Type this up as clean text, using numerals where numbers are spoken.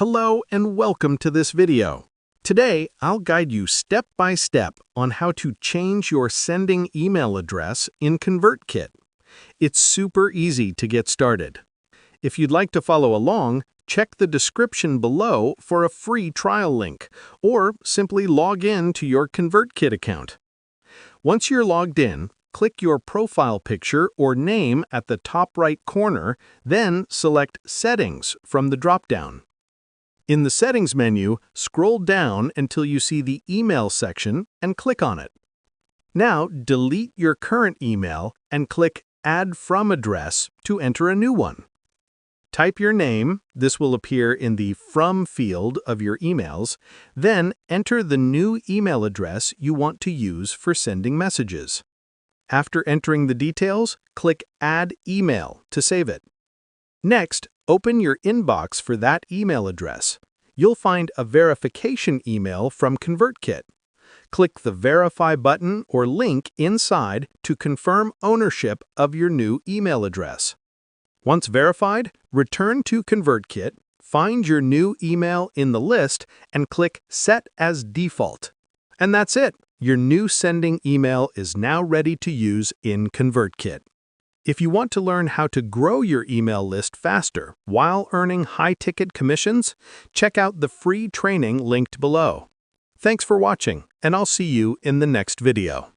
Hello and welcome to this video. Today, I'll guide you step by step on how to change your sending email address in ConvertKit. It's super easy to get started. If you'd like to follow along, check the description below for a free trial link, or simply log in to your ConvertKit account. Once you're logged in, click your profile picture or name at the top right corner, then select Settings from the drop-down. In the Settings menu, scroll down until you see the Email section and click on it. Now, delete your current email and click Add From Address to enter a new one. Type your name. This will appear in the From field of your emails. Then enter the new email address you want to use for sending messages. After entering the details, click Add Email to save it. Next, open your inbox for that email address. You'll find a verification email from ConvertKit. Click the Verify button or link inside to confirm ownership of your new email address. Once verified, return to ConvertKit, find your new email in the list, and click Set as Default. And that's it! Your new sending email is now ready to use in ConvertKit. If you want to learn how to grow your email list faster while earning high-ticket commissions, check out the free training linked below. Thanks for watching, and I'll see you in the next video.